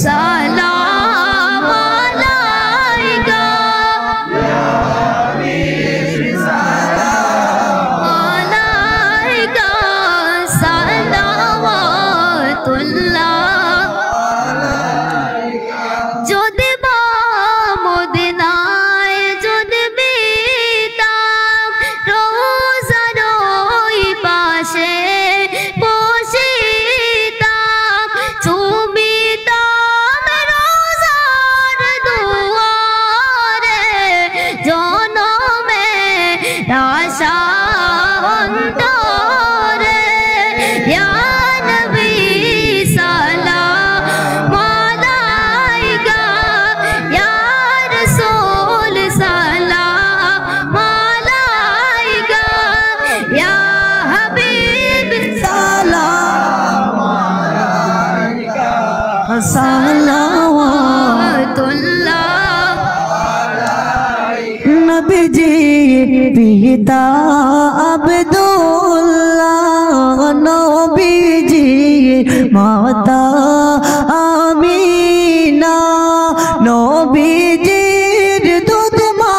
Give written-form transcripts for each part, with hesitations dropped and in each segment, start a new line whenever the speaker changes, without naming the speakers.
सलाम अलैका अलैका सलावतुल्लाह যদি বা মদিনায় যদি বিতাম রোজার ওই পাশে বসিতাম চুমিতাম রোজার দুয়ারে জনমে আশা অন্তরে ইয়া নবী সালাম আলাইকা ইয়া রাসূল সালাম আলাইকা ইয়া হাবিব সালাম আলাইকা সালাওয়াতুল্লাহ
নবীজি পিতা আব্দুল্লাহ নবীজি মাতা আমিনা নবীজির দুধ মা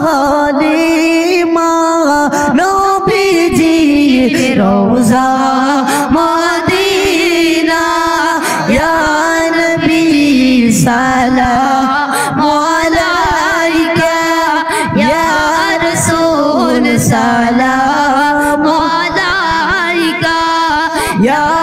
হালিমা নবীজি রোজা মদিনা ইয়া নবী সালাম আলাইকা ইয়া রাসূল সালাম আলাইকা ইয়া